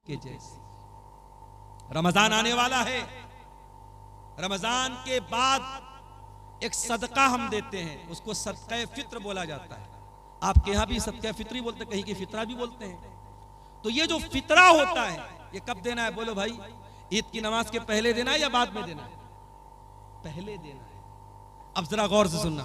के जैसी। रमजान आने वाला है, रमजान के बाद एक सदका हम देते हैं, उसको सदका फित्र बोला जाता है। आपके यहां भी सदका फित्री बोलते हैं, कहीं की फितरा भी बोलते हैं। तो ये जो फितरा होता है ये कब देना है बोलो भाई? ईद की नमाज के पहले देना है या बाद में देना है? पहले देना है। अब जरा गौर से सुनना,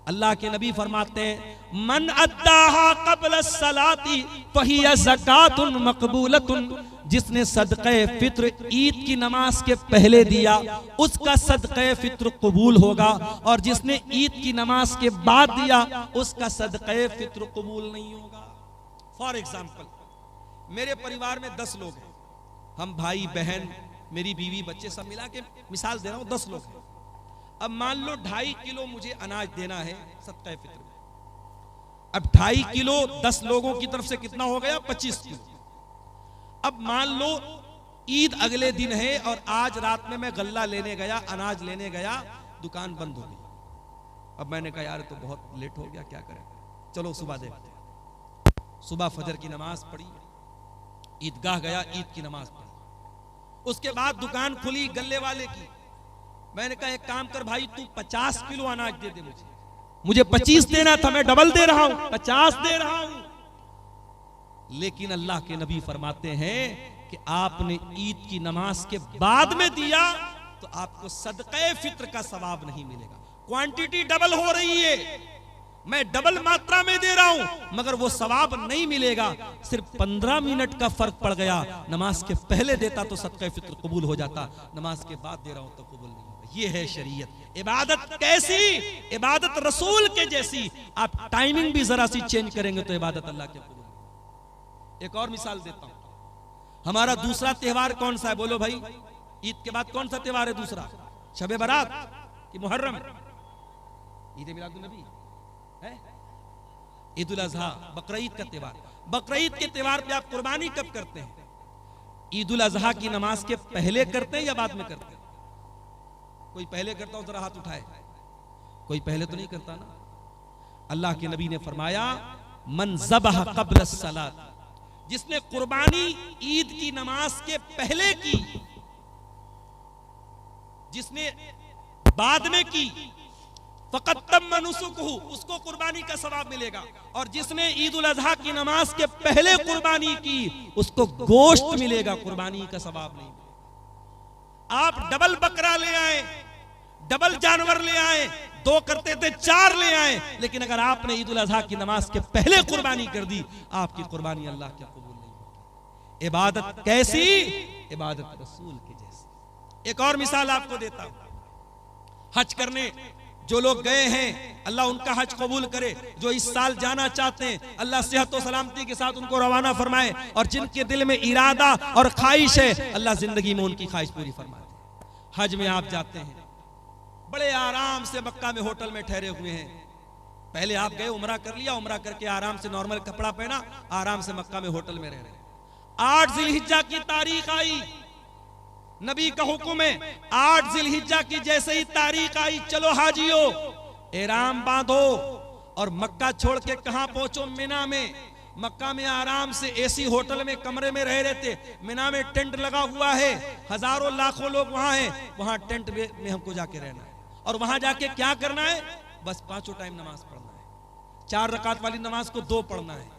अल्लाह के नबी फरमाते हैं मन अद्दाहा क़ब्ल सलाती फहिया ज़कातुन मक़बूलतुन, जिसने सदक़े फित्र ईद की नमाज के पहले दिया उसका सदक़े फित्र कबूल होगा, और जिसने ईद की नमाज के बाद दिया उसका सदक़े फित्र कबूल नहीं होगा। फॉर एग्जाम्पल, मेरे परिवार में 10 लोग हैं, हम भाई बहन मेरी बीवी बच्चे सब मिला के मिसाल दे रहा हूं, 10 लोग हैं। अब मान लो 2.5 किलो मुझे अनाज देना है सदक़े फित्र में। अब 2.5 किलो 10 लोगों की तरफ से कितना हो गया? 25 किलो। अब मान लो ईद अगले दिन है और आज रात में मैं गल्ला लेने गया, अनाज लेने गया, दुकान बंद हो गई। अब मैंने कहा यार तो बहुत लेट हो गया, क्या करें, चलो सुबह देखते हैं। सुबह फजर की नमाज पढ़ी, ईदगाह गया, ईद की नमाज पढ़ी। उसके बाद दुकान खुली गल्ले वाले की। मैंने कहा एक काम कर भाई, तू 50 किलो अनाज दे दे मुझे 25 देना था, मैं डबल दे रहा हूं, 50 दे रहा हूं। लेकिन अल्लाह के नबी फरमाते हैं कि आपने ईद की नमाज के बाद में दिया तो आपको सदक़े फित्र का सवाब नहीं मिलेगा। क्वांटिटी डबल हो रही है, मैं डबल मात्रा में दे रहा हूं, मगर वो सवाब नहीं मिलेगा। सिर्फ 15 मिनट का फर्क पड़ गया। नमाज के पहले देता तो सदक़े फित्र कबूल हो जाता, नमाज के बाद दे रहा हूं तो कबूल नहीं होगा। ये है शरीयत। इबादत कैसी? इबादत रसूल के जैसी। आप टाइमिंग भी जरा सी चेंज करेंगे तो इबादत अल्लाह के कबूल। एक और मिसाल देता हूं, हमारा दूसरा त्योहार कौन सा है बोलो भाई? ईद के बाद कौन सा त्योहार है दूसरा? शबे बारात कि मुहर्रम? ईद मिलादुन नबी है, ईद उल अज़हा, बकरीद का त्योहार। बकरीद के त्योहार पे आप कुर्बानी कब करते हैं? ईद उल अज़हा की नमाज के पहले करते हैं या बाद में करते हैं? कोई पहले करता हो जरा हाथ उठाए। कोई पहले तो नहीं करता ना। अल्लाह के नबी ने फरमाया मन ज़बह क़ब्ल सलात, जिसने कुर्बानी ईद की नमाज के पहले की, जिसने बाद में की, फ़क़त तम्म नुसुकुहु, उसको कुर्बानी का सवाब मिलेगा। और जिसने ईद उल अज़हा की नमाज के पहले कुर्बानी की उसको गोश्त मिलेगा, कुर्बानी का सवाब नहीं मिलेगा। आप डबल बकरा ले आए, डबल जानवर ले आए, 2 करते थे 4 ले आए, लेकिन अगर आपने ईद उल अज़हा की नमाज के पहले कुर्बानी कर दी, आपकी कुर्बानी अल्लाह के कबूल नहीं होगी। इबादत कैसी? इबादत रसूल के जैसी। एक और मिसाल आपको देता हूं, हज करने जो लोग गए हैं अल्लाह उनका हज कबूल करे। जो इस साल जाना चाहते हैं अल्लाह सेहत और सलामती के साथ उनको रवाना फरमाए, और जिनके दिल में इरादा और ख्वाहिश है अल्लाह जिंदगी में उनकी ख्वाहिश पूरी फरमाए। हज में आप जाते हैं, बड़े आराम से मक्का में होटल में ठहरे हुए हैं। पहले आप गए, उमरा कर लिया, उमरा करके आराम से नॉर्मल कपड़ा पहना, आराम से मक्का में होटल में रह रहे। 8 जिलहिज्जा की तारीख आई, नबी का हुक्म है 8 जिलहिज्जा की जैसे ही तारीख आई, चलो हाजियो एहराम बांधो और मक्का छोड़ के कहां पहुंचो? मिना में। मक्का में आराम से एसी होटल में कमरे में रह रहे थे। मिना में टेंट लगा हुआ है, हजारों लाखों लोग वहां हैं, वहां टेंट में हमको जाके रहना है। और वहां जाके क्या करना है? बस 5 टाइम नमाज पढ़ना है। 4 रकात वाली नमाज को 2 पढ़ना है।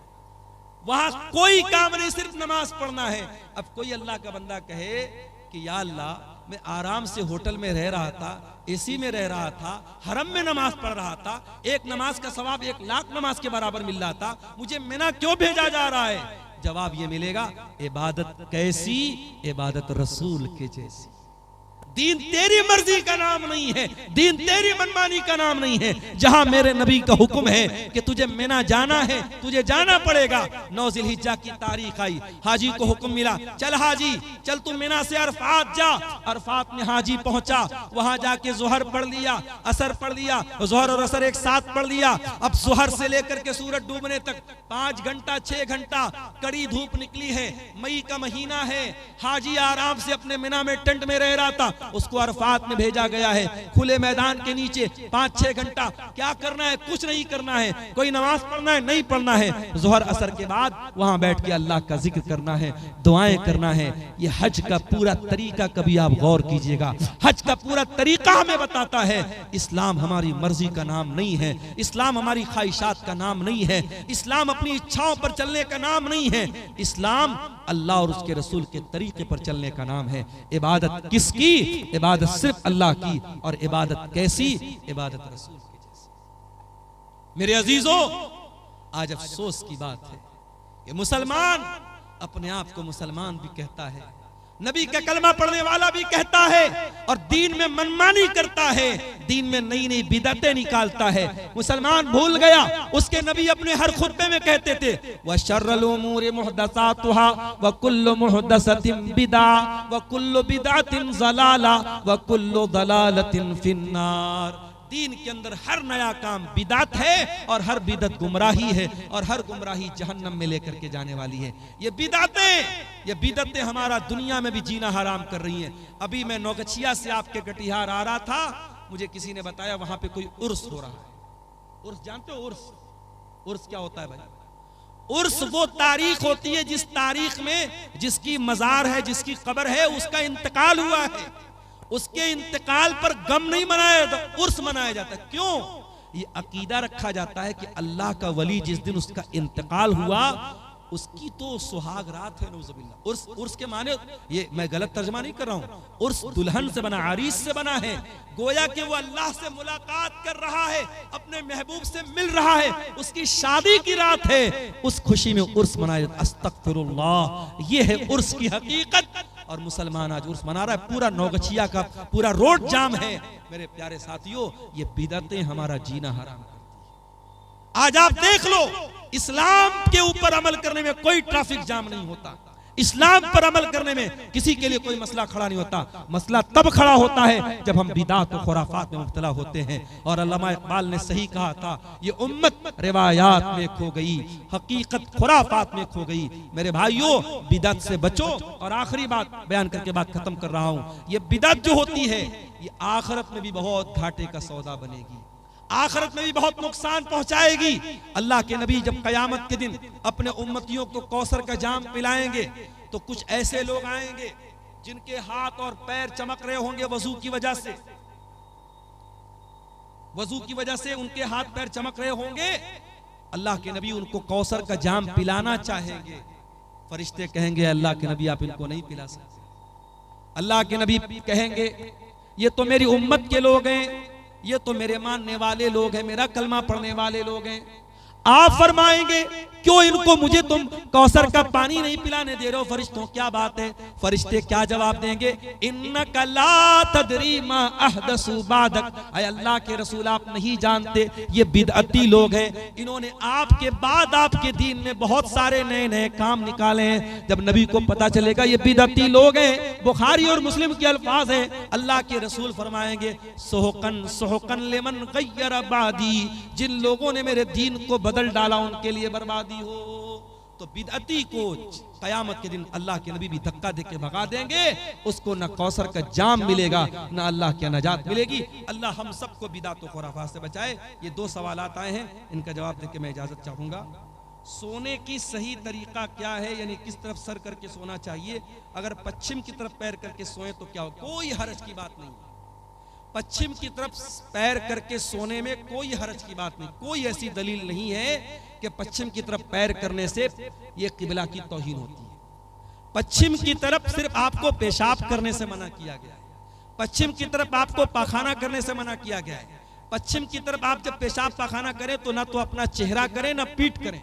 वहां कोई काम नहीं, सिर्फ नमाज पढ़ना है। अब कोई अल्लाह का बंदा कहे कि या अल्लाह मैं आराम से होटल में रह रहा था, एसी में रह रहा था, हरम में नमाज पढ़ रहा था, एक नमाज का सवाब 1 लाख नमाज के बराबर मिल रहा था, मुझे मिना क्यों भेजा जा रहा है? जवाब ये मिलेगा, इबादत कैसी? इबादत रसूल के जैसी। दीन तेरी मर्जी का नाम नहीं है, दीन तेरी मनमानी का नाम नहीं है। जहां मेरे नबी का हुक्म है कि तुझे मिना जाना है, तुझे जाना पड़ेगा। 9 जिलहिज्जा की तारीख आई, हाजी को हुक्म मिला, चल हाजी चल तू मिना से अरफात जा। अरफात में हाजी पहुंचा, वहां जाके जोहर पढ़ लिया, असर पढ़ लिया, जोहर और असर एक साथ पढ़ लिया। अब जोहर से लेकर के सूरज डूबने तक 5 घंटा 6 घंटा कड़ी धूप निकली है, मई का महीना है। हाजी आराम से अपने मिना में टेंट में रह रहा था, उसको अरफात में भेजा गया है, खुले मैदान के नीचे 5-6 घंटा क्या करना है, कुछ नहीं करना है, कोई नमाज पढ़ना है नहीं पढ़ना है, जोहर असर के बाद वहां बैठ के अल्लाह का जिक्र करना है, दुआएं करना है। ये हज का पूरा तरीका कभी आप गौर कीजिएगा, हज का पूरा तरीका हमें बताता है इस्लाम हमारी मर्जी का नाम नहीं है, इस्लाम हमारी ख्वाहिशात का नाम नहीं है, इस्लाम अपनी इच्छाओं पर चलने का नाम नहीं है, इस्लाम अल्लाह और उसके रसूल के तरीके पर चलने का नाम है। इबादत किसकी? इबादत सिर्फ अल्लाह की। और इबादत कैसी? इबादत रसूल की जैसी। मेरे अजीजों, आज अफसोस की बात है कि मुसलमान अपने आप को मुसलमान भी कहता है, नबी का कलमा पढ़ने वाला भी कहता है, और दीन में मनमानी करता है, दीन में नई नई बिदअतें निकालता है। मुसलमान भूल गया उसके नबी अपने हर खुतबे में कहते थे व शर्रुल उमूरि मुहदसातुहा व कुल्लु मुहदसतिन बिदा व कुल्लु बिदअतिन ज़लाला व कुल्लु ज़लालतिन फिन्नार। दीन के अंदर हर नया काम बिदात है और हर बिदत गुमराही है और हर गुमराही जहन्नम में लेकर के जाने वाली है। ये बिदतें हमारा दुनिया में भी जीना हराम कर रही हैं। अभी मैं नौगछिया से आपके कटिहार आ रहा था, मुझे किसी ने बताया वहां पे कोई उर्स हो रहा है। उर्स जानते हो? उर्स क्या होता है भाई? उर्स वो तारीख होती है जिस तारीख में जिसकी मजार है, जिसकी कब्र है, उसका इंतकाल हुआ है, उसके इंतकाल पर गम नहीं मनाया जाता, उर्स मनाया जाता है। क्यों? ये अकीदा रखा जाता है कि अल्लाह का वली जिस दिन उसका इंतकाल हुआ उसकी तो सुहाग रात है। नौजुबिल्लाह। उर्स के माने, ये मैं गलत तर्जमा नहीं कर रहा हूं, उर्स दुल्हन से बना, आरीस से बना है। गोया कि वो अल्लाह से मुलाकात कर रहा है, अपने महबूब से मिल रहा है, उसकी शादी की रात है, उस खुशी में उर्स मनाया जाता है। अस्तगफिरुल्लाह, ये है उर्स की हकीकत। और मुसलमान आज उर्स मना रहा है, पूरा नौगछिया का पूरा रोड जाम है। मेरे प्यारे साथियों, ये बिदअतें हमारा जीना हराम करती है। आज आप देख लो, इस्लाम के ऊपर अमल करने में कोई ट्रैफिक जाम नहीं होता, इस्लाम पर अमल करने में किसी के लिए कोई मसला खड़ा नहीं होता। मसला तब खड़ा होता है जब हम बिदात और खुराफात में मुब्तला होते हैं। और अल्लामा इकबाल ने सही कहा था, ये उम्मत रिवायात में खो गई, हकीकत खुराफात में खो गई। मेरे भाइयों, बिदात से बचो। और आखिरी बात बयान करके बात खत्म कर रहा हूं, ये बिदात जो होती है ये आखिरत में भी बहुत घाटे का सौदा बनेगी, आखिरत में भी बहुत नुकसान पहुंचाएगी। अल्लाह के नबी जब कयामत के दिन अपने उम्मतियों को कौसर का जाम पिलाएंगे तो कुछ ऐसे लोग आएंगे जिनके हाथ और पैर चमक रहे होंगे वजू की वजह से, वजू की वजह से उनके हाथ पैर चमक रहे होंगे। अल्लाह के नबी उनको कौसर का जाम पिलाना चाहेंगे, फरिश्ते कहेंगे अल्लाह के नबी आप इनको नहीं पिला सकते। अल्लाह के नबी कहेंगे ये तो मेरी उम्मत के लोग हैं, ये तो मेरे मानने वाले लोग हैं, मेरा कलमा पढ़ने वाले लोग हैं। आप फरमाएंगे क्यों इनको मुझे तुम कौसर का पानी नहीं पिलाने दे रहे हो? फरिश्तों क्या बात है? फरिश्ते क्या जवाब देंगे? इन्नका ला तदरी मा अहदसु बादक, ऐ अल्लाह के रसूल आप नहीं जानते ये बिदअती लोग हैं, इन्होंने आपके बाद आपके दीन में बहुत सारे नए नए काम निकाले हैं। जब नबी को पता चलेगा ये बिदअती लोग हैं, बुखारी और मुस्लिम के अल्फाज हैं, अल्लाह के रसूल फरमाएंगे सुहकन सुहकन लिमन गय्यर बादी, जिन लोगों ने मेरे दीन को बदल डाला उनके लिए बर्बादी हो। तो बिदअती को कयामत के दिन अल्लाह के नबी भी धक्का देके भगा देंगे, उसको न कौसर का जाम मिलेगा न अल्लाह की नजात मिलेगी। अल्लाह हम सबको बिदअत और खुराफात से बचाए। ये 2 सवालात आए हैं, इनका जवाब देके मैं इजाजत चाहूंगा। सोने की सही तरीका क्या है, यानी किस तरफ सर करके सोना चाहिए? अगर पश्चिम की तरफ पैर करके सोए तो क्या हो? कोई हरज की बात नहीं, पश्चिम की तरफ पैर करके सोने में कोई हरज की बात नहीं। कोई ऐसी दलील नहीं है कि पश्चिम की तरफ पैर करने से ये किबला की तौहीन होती है। पश्चिम की तरफ सिर्फ आपको पेशाब करने से मना किया गया है, पश्चिम की तरफ आपको पाखाना करने से मना किया गया है। पश्चिम की तरफ आप जब पेशाब पाखाना करें तो ना तो अपना चेहरा करें ना पीठ करें।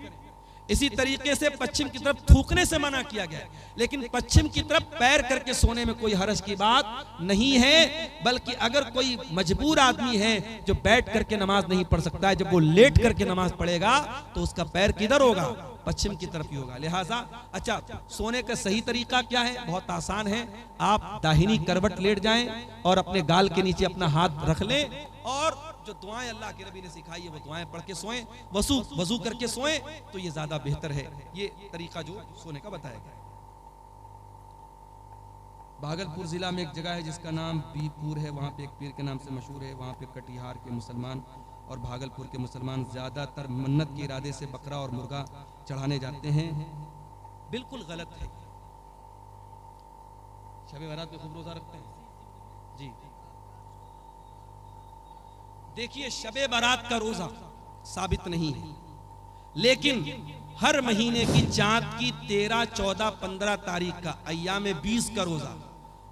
इसी तरीके से पश्चिम की तरफ थूकने से मना किया गया है, लेकिन पश्चिम की तरफ पैर करके सोने में कोई हरज की बात नहीं है। बल्कि अगर कोई मजबूर आदमी है जो बैठ करके नमाज नहीं पढ़ सकता है, जब वो लेट करके नमाज पढ़ेगा तो उसका पैर किधर होगा? पश्चिम की तरफ ही होगा। लिहाजा अच्छा, सोने का सही तरीका क्या है? बहुत आसान है। आप दाहिनी करवट लेट जाएं और अपने गाल के नीचे अपना हाथ रख लें और जो दुआएं अल्लाह के नबी ने सिखाई है वो दुआएं पढ़ के सोएं, वजू करके सोएं, तो ये ज्यादा बेहतर है। ये तरीका जो सोने का बताया गया। भागलपुर ज़िला में एक जगह है जिसका नाम बीपुर है, वहाँ पे एक पीर के नाम से मशहूर है। वहाँ पे कटिहार के मुसलमान और भागलपुर के मुसलमान ज़्यादातर मन्नत के इरादे से बकरा और मुर्गा चढ़ाने जाते हैं। बिल्कुल गलत है। शब बारात में खूब रोज़ा रखते हैं जी। देखिए, शब बारात का रोज़ा साबित नहीं है, लेकिन हर महीने की चांद की 13, 14, 15 तारीख का अय्याम 20 का रोज़ा,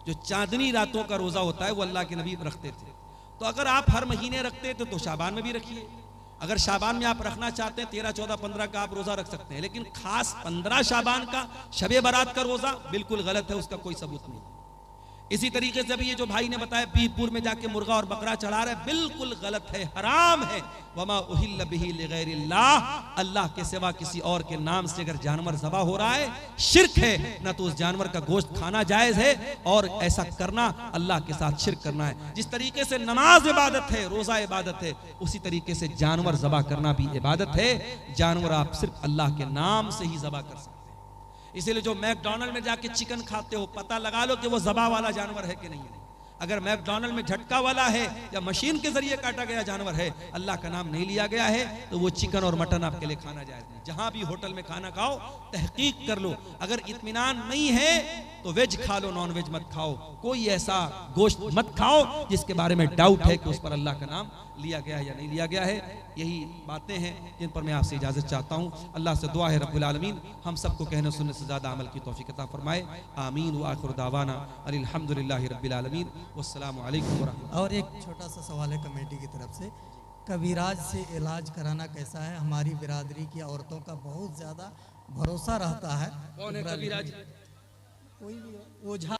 जो चांदनी रातों का रोज़ा होता है, वो अल्लाह के नबी रखते थे। तो अगर आप हर महीने रखते थे तो शाबान में भी रखिए। अगर शाबान में आप रखना चाहते हैं 13, 14, 15 का आप रोज़ा रख सकते हैं, लेकिन खास 15 शाबान का शब बारात का रोज़ा बिल्कुल गलत है, उसका कोई सबूत नहीं। इसी तरीके से अभी ये जो भाई ने बताया बीरपुर में जाके मुर्गा और बकरा चढ़ा रहे, बिल्कुल गलत है, हराम है। वमा उहिल्ल बिही लिगैरिल्लाह, अल्लाह के सिवा किसी और के नाम से अगर जानवर ज़बा हो रहा है, शिर्क है। न तो उस जानवर का गोश्त खाना जायज़ है, और ऐसा करना अल्लाह के साथ शिर्क करना है। जिस तरीके से नमाज इबादत है, रोज़ा इबादत है, उसी तरीके से जानवर ज़बा करना भी इबादत है। जानवर आप सिर्फ अल्लाह के नाम से ही ज़बा कर सकते हैं। इसीलिए जो मैकडॉनल्ड में जाके चिकन खाते हो, पता लगा लो कि वो ज़बा वाला जानवर है कि नहीं है। अगर मैकडॉनल्ड में झटका वाला है या मशीन के जरिए काटा गया जानवर है, अल्लाह का नाम नहीं लिया गया है, तो वो चिकन और मटन आपके लिए खाना जायज़ नहीं। जहां भी होटल में खाना खाओ, तहकीक कर लो। अगर इत्मीनान नहीं है तो वेज खा लो, नॉन वेज मत खाओ। कोई ऐसा गोश्त मत खाओ जिसके बारे में डाउट है कि उस पर अल्लाह का नाम लिया गया है या नहीं लिया गया है। यही बातें हैं जिन पर मैं आपसे इजाज़त चाहता हूँ। अल्लाह से दुआ है रब्बुल आलमीन हम सबको कहने सुनने से ज़्यादा अमल की तौफीक अता फरमाए। आमीन व आखिर दावाना अल्हम्दुलिल्लाहि रब्बिल आलमीन वस्सलामु अलैकुम व रहमतुल्लाह। और एक छोटा सा सवाल है कमेटी की तरफ से, कबीराज से इलाज कराना कैसा है? हमारी बिरादरी की औरतों का बहुत ज़्यादा भरोसा रहता है। कौन है कबीराज? कोई भी ओझा।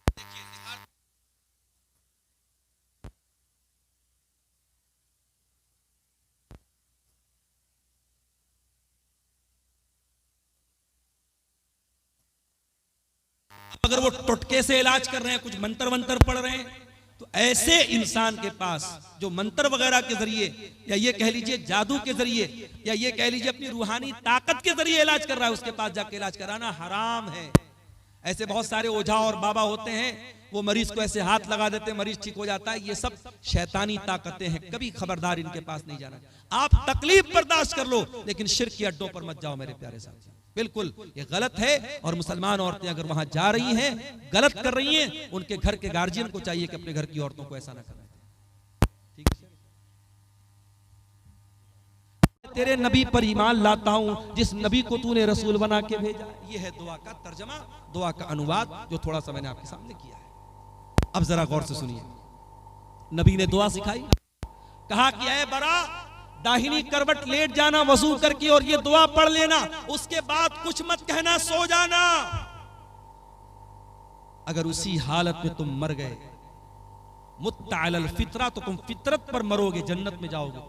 अगर वो टुटके से इलाज कर रहे हैं, कुछ मंत्र वंत्र पढ़ रहे हैं, तो ऐसे इंसान के पास जो मंत्र वगैरह के जरिए, या ये कह लीजिए जादू के जरिए, या ये कह लीजिए अपनी रूहानी ताकत के जरिए इलाज कर रहा है, उसके पास जाके इलाज कराना हराम है। ऐसे बहुत सारे ओझा और बाबा होते हैं, वो मरीज को ऐसे हाथ लगा देते हैं, मरीज ठीक हो जाता है। ये सब शैतानी ताकतें हैं, कभी खबरदार इनके पास नहीं जाना। आप तकलीफ बर्दाश्त कर लो, लेकिन शिर्क के अड्डों पर मत जाओ मेरे प्यारे साथी, बिल्कुल ये गलत है। और मुसलमान औरतें अगर वहां जा रही हैं, गलत कर रही हैं, उनके घर के गार्जियन को चाहिए कि अपने घर की औरतों को ऐसा ना करें। ठीक है, तेरे नबी पर ईमान लाता हूं जिस नबी को तूने रसूल बना के भेजा। ये है दुआ का तर्जमा, दुआ का अनुवाद, जो थोड़ा सा मैंने आपके सामने किया है। अब जरा गौर से सुनिए। नबी ने दुआ सिखाई, कहा कि ऐ बरा, दाहिनी करवट लेट जाना वजू करके और ये दुआ पढ़ लेना, उसके बाद कुछ मत कहना, सो जाना। अगर उसी हालत में तुम मर गए, मुत्ता अलल फितरा, तो तुम फितरत पर मरोगे, जन्नत में जाओगे।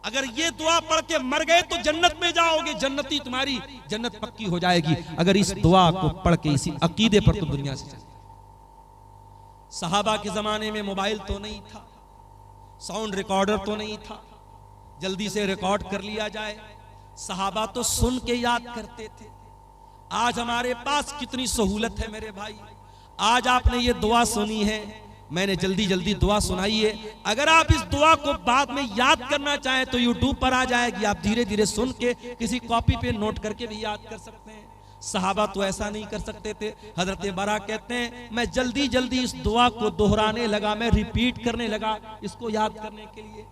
अगर ये दुआ पढ़ के मर गए तो जन्नत में जाओगे, जन्नती तुम्हारी जन्नत पक्की हो जाएगी। अगर इस दुआ को पढ़ के इसी अकीदे पर तुम दुनिया से चले। सहाबा के जमाने में मोबाइल तो नहीं था, साउंड रिकॉर्डर तो नहीं था, जल्दी से रिकॉर्ड कर लिया जाए। सहाबा तो सुन के याद करते थे। आज हमारे पास कितनी सहूलत है मेरे भाई। आज आपने ये दुआ सुनी है, मैंने जल्दी जल्दी दुआ सुनाई है। अगर आप इस दुआ को बाद में याद करना चाहें तो यूट्यूब पर आ जाएगी, आप धीरे धीरे सुन के किसी कॉपी पे नोट करके भी याद कर सकते हैं। सहाबा तो ऐसा नहीं कर सकते थे। हजरत बरा कहते हैं, मैं जल्दी जल्दी इस दुआ को दोहराने लगा, मैं रिपीट करने लगा इसको याद करने के लिए।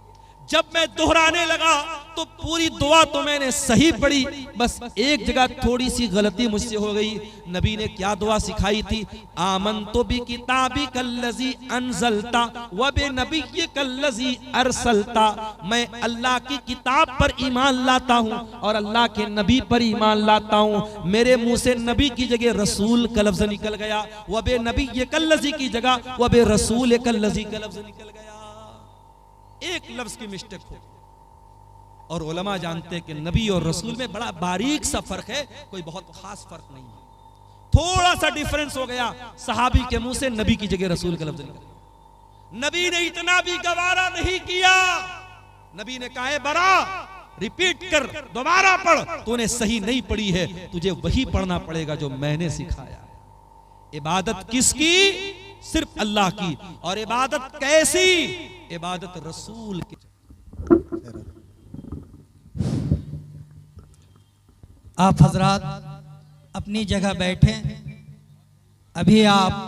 जब मैं दोहराने लगा तो पूरी दुआ तो मैंने सही पढ़ी, बस एक जगह थोड़ी सी गलती मुझसे हो गई। नबी ने क्या दुआ सिखाई थी? आमनतु बि किताबिकल्लज़ी अनज़लता व बि नबिय्यिकल्लज़ी अरसलता। मैं अल्लाह की किताब पर ईमान लाता हूँ और अल्लाह के नबी पर ईमान लाता हूँ। मेरे मुंह से नबी की जगह रसूल का लफ्ज़ निकल गया, व बि नबिय्यिकल्लज़ी की जगह व बि रसूलिकल्लज़ी का लफ्ज़ निकल गया। एक लफ्ज की मिस्टेक हो। और उलमा जानते हैं कि नबी और रसूल में बड़ा बारीक सा फर्क है, कोई बहुत खास फर्क नहीं है। थोड़ा सा डिफरेंस हो गया, सहाबी के मुंह से नबी की जगह रसूल का लफ्ज निकला। नबी ने इतना भी गवारा नहीं किया। नबी ने कहा, बरा रिपीट कर, दोबारा पढ़, तूने सही नहीं पढ़ी है, तुझे वही पढ़ना पड़ेगा जो मैंने सिखाया। इबादत किसकी? सिर्फ अल्लाह की। और इबादत कैसी? इबादत रसूल की। आप हजरात अपनी जगह बैठे। अभी आप